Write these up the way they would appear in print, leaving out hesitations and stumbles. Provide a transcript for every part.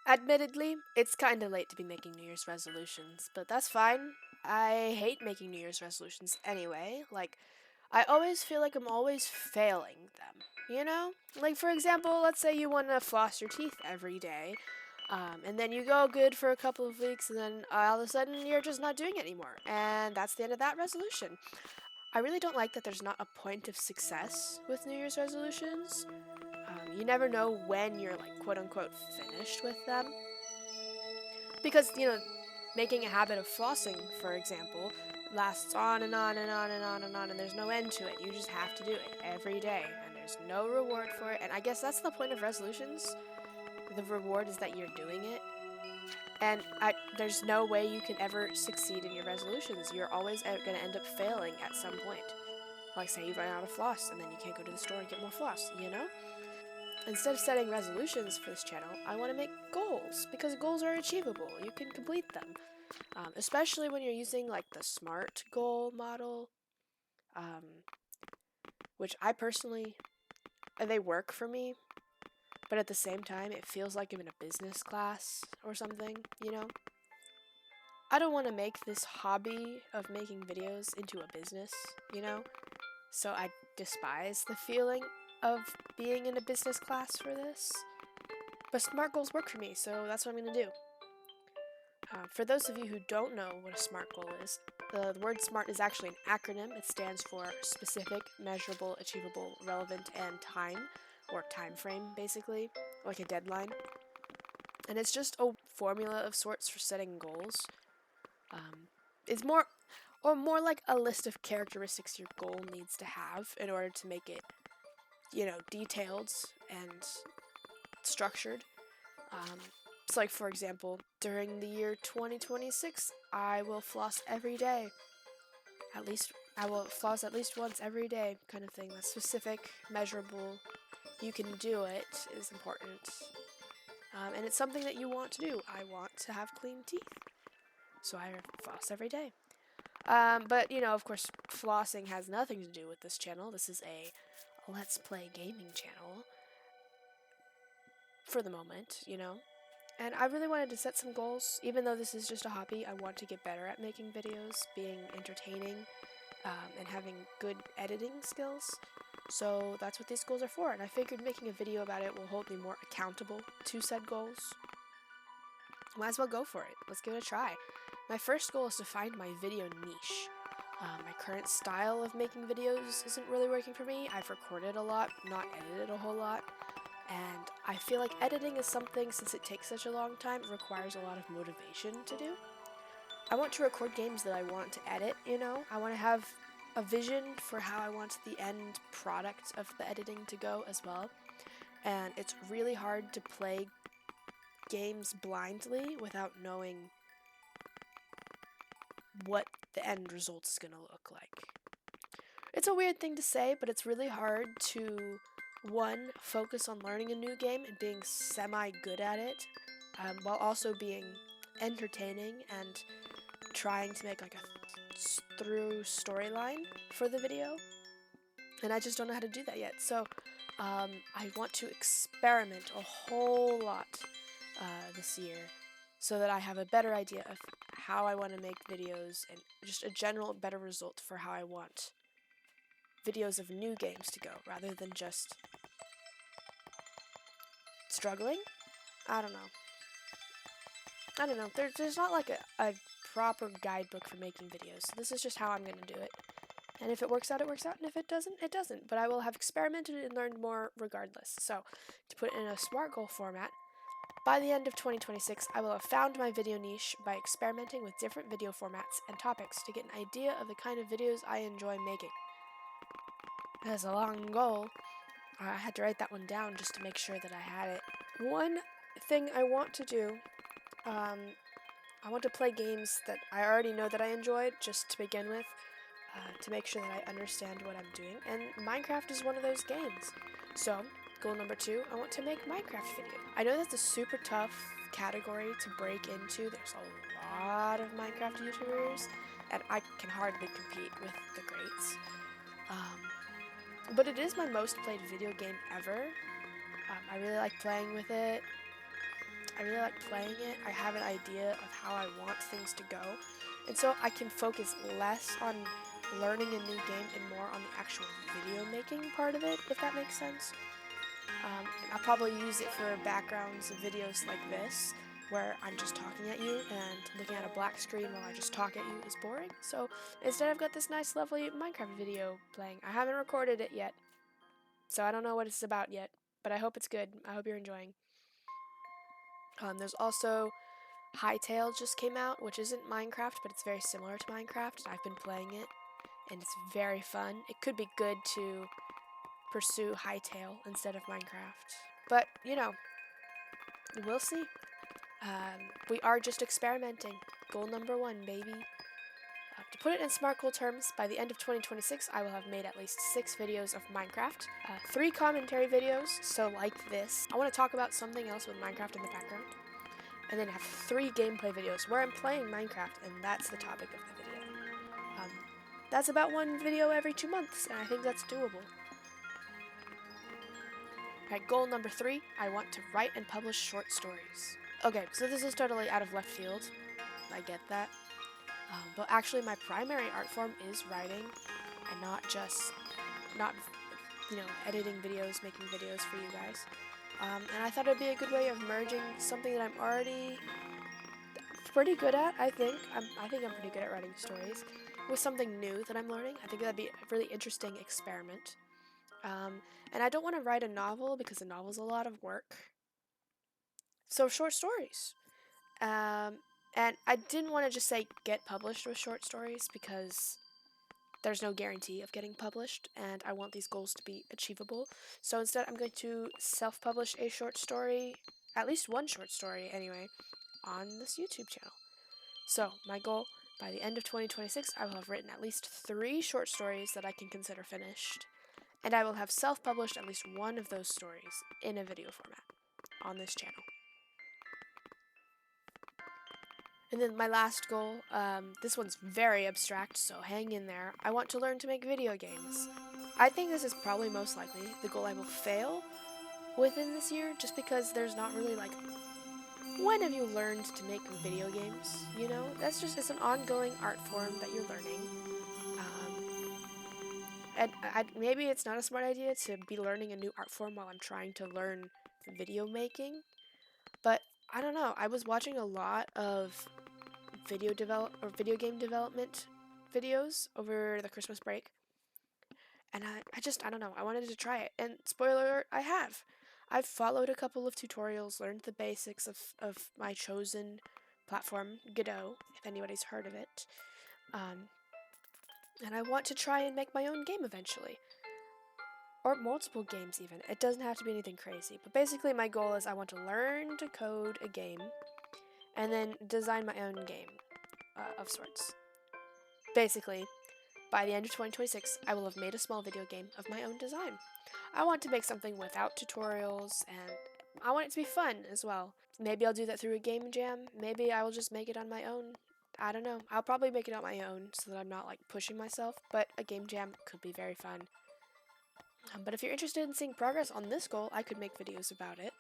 Admittedly, it's kinda late to be making New Year's resolutions, but that's fine. I hate making New Year's resolutions anyway. Like, I always feel like I'm always failing them, you know? Like, for example, let's say you want to floss your teeth every day, and then you go good for a couple of weeks, and then all of a sudden you're just not doing it anymore. And that's the end of that resolution. I really don't like that there's not a point of success with New Year's resolutions. You never know when you're, like, quote unquote, finished with them. Because, making a habit of flossing, for example, lasts on and on and on and on and on, and there's no end to it. You just have to do it every day, and there's no reward for it. And I guess that's the point of resolutions. The reward is that you're doing it. And there's no way you can ever succeed in your resolutions. You're always going to end up failing at some point. Like, say you run out of floss, and then you can't go to the store and get more floss, you know? Instead of setting resolutions for this channel, I want to make goals, because goals are achievable. You can complete them. Especially when you're using like the SMART goal model, um, which I personally, they work for me, but at the same time, it feels like I'm in a business class or something, you know? I don't want to make this hobby of making videos into a business, you know? So I despise the feeling of being in a business class for this. But SMART goals work for me, so that's what I'm going to do. For those of you who don't know what a SMART goal is, the word SMART is actually an acronym. It stands for specific, measurable, achievable, relevant, and time, or time frame, basically, like a deadline. And it's just a formula of sorts for setting goals. It's more like a list of characteristics your goal needs to have in order to make it, detailed and structured. It's like, for example, during the year 2026, I will floss every day. At least, I will floss at least once every day, kind of thing. That's specific, measurable. You can do it is important. And it's something that you want to do. I want to have clean teeth, so I floss every day. But, of course, flossing has nothing to do with this channel. This is a Let's Play gaming channel. For the moment. And I really wanted to set some goals. Even though this is just a hobby, I want to get better at making videos, being entertaining, and having good editing skills. So that's what these goals are for. And I figured making a video about it will hold me more accountable to said goals. Might as well go for it. Let's give it a try. My first goal is to find my video niche. My current style of making videos isn't really working for me. I've recorded a lot, not edited a whole lot. And I feel like editing is something, since it takes such a long time, it requires a lot of motivation to do. I want to record games that I want to edit. I want to have a vision for how I want the end product of the editing to go as well. And it's really hard to play games blindly without knowing what the end result is going to look like. It's a weird thing to say, but it's really hard to, one, focus on learning a new game and being semi-good at it, while also being entertaining and trying to make like a through storyline for the video. And I just don't know how to do that yet. So I want to experiment a whole lot this year so that I have a better idea of how I want to make videos and just a general better result for how I want videos of new games to go, rather than just struggling. I don't know. There's not like a proper guidebook for making videos. So this is just how I'm going to do it. And if it works out, it works out. And if it doesn't, it doesn't. But I will have experimented and learned more regardless. So, to put it in a SMART goal format, by the end of 2026, I will have found my video niche by experimenting with different video formats and topics to get an idea of the kind of videos I enjoy making. That's a long goal. I had to write that one down just to make sure that I had it. One thing I want to do, I want to play games that I already know that I enjoyed, just to begin with, to make sure that I understand what I'm doing. And Minecraft is one of those games. So, goal number 2, I want to make Minecraft video. I know that's a super tough category to break into. There's a lot of Minecraft YouTubers, and I can hardly compete with the greats. But it is my most played video game ever. I really like playing with it. I really like playing it. I have an idea of how I want things to go. And so I can focus less on learning a new game and more on the actual video making part of it, if that makes sense. I'll probably use it for backgrounds of videos like this, where I'm just talking at you and looking at a black screen while I just talk at you is boring. So instead I've got this nice lovely Minecraft video playing. I haven't recorded it yet, so I don't know what it's about yet, but I hope it's good. I hope you're enjoying. There's also Hytale just came out, which isn't Minecraft, but it's very similar to Minecraft. I've been playing it, and it's very fun. It could be good to pursue Hytale instead of Minecraft. But, you know, we'll see. We are just experimenting. Goal number 1, baby. To put it in smart goal terms, by the end of 2026, I will have made at least 6 videos of Minecraft, 3 commentary videos, so like this. I want to talk about something else with Minecraft in the background, and then have 3 gameplay videos where I'm playing Minecraft, and that's the topic of the video. That's about 1 video every 2 months, and I think that's doable. Alright, goal number 3, I want to write and publish short stories. Okay, so this is totally out of left field. I get that. But actually my primary art form is writing, and not editing videos, making videos for you guys. And I thought it'd be a good way of merging something that I'm already pretty good at, I think. I think I'm pretty good at writing stories, with something new that I'm learning. I think that'd be a really interesting experiment. And I don't want to write a novel because a novel's a lot of work. So short stories. And I didn't want to just say get published with short stories because there's no guarantee of getting published, and I want these goals to be achievable. So instead, I'm going to self-publish a short story, at least 1 short story anyway, on this YouTube channel. So my goal, by the end of 2026, I will have written at least 3 short stories that I can consider finished, and I will have self-published at least 1 of those stories in a video format on this channel. And then my last goal, this one's very abstract, so hang in there. I want to learn to make video games. I think this is probably most likely the goal I will fail within this year, just because there's not really like, when have you learned to make video games? You know, it's an ongoing art form that you're learning. And maybe it's not a smart idea to be learning a new art form while I'm trying to learn video making, but I don't know. I was watching a lot of video game development videos over the Christmas break, and I don't know, I wanted to try it, and spoiler alert, I've followed a couple of tutorials, learned the basics of my chosen platform, Godot, if anybody's heard of it, and I want to try and make my own game eventually, or multiple games even. It doesn't have to be anything crazy, but basically my goal is I want to learn to code a game, and then design my own game of sorts. Basically, by the end of 2026, I will have made a small video game of my own design. I want to make something without tutorials, and I want it to be fun as well. Maybe I'll do that through a game jam. Maybe I will just make it on my own. I don't know. I'll probably make it on my own so that I'm not like pushing myself, but a game jam could be very fun. But if you're interested in seeing progress on this goal, I could make videos about it.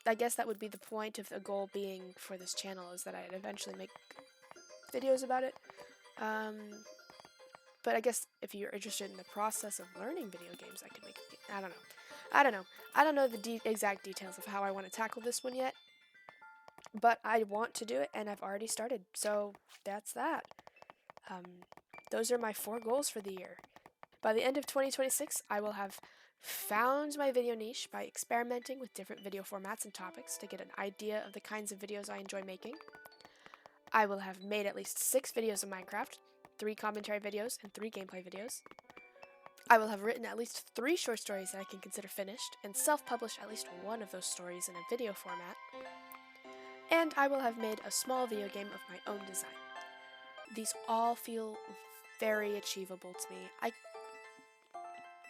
I guess that would be the point of the goal being for this channel, is that I'd eventually make videos about it. But I guess if you're interested in the process of learning video games, I could make it. I don't know. I don't know the exact details of how I want to tackle this one yet. But I want to do it, and I've already started. So that's that. Those are my 4 goals for the year. By the end of 2026, I will have found my video niche by experimenting with different video formats and topics to get an idea of the kinds of videos I enjoy making. I will have made at least 6 videos of Minecraft, 3 commentary videos, and 3 gameplay videos. I will have written at least 3 short stories that I can consider finished, and self-published at least 1 of those stories in a video format. And I will have made a small video game of my own design. These all feel very achievable to me. I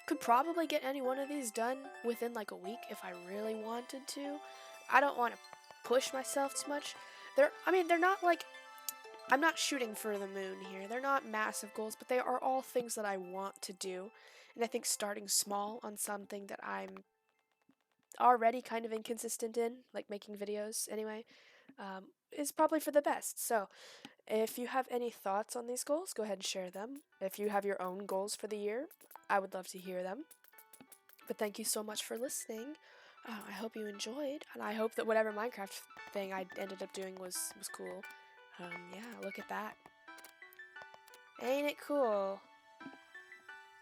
could probably get any one of these done within like a week if I really wanted to. I don't want to push myself too much. They're not like, I'm not shooting for the moon here. They're not massive goals, but they are all things that I want to do. And I think starting small on something that I'm already kind of inconsistent in, like making videos anyway, is probably for the best. So, if you have any thoughts on these goals, go ahead and share them. If you have your own goals for the year, I would love to hear them. But thank you so much for listening. I hope you enjoyed, and I hope that whatever Minecraft thing I ended up doing was cool. Yeah, look at that. Ain't it cool?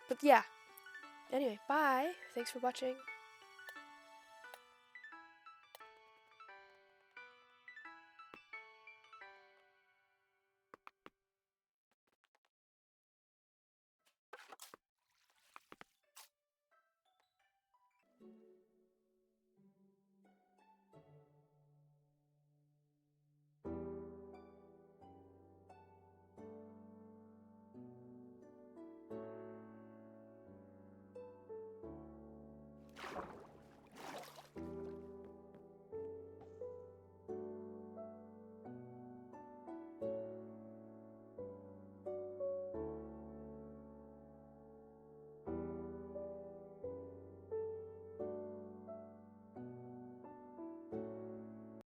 But yeah. Anyway, bye. Thanks for watching.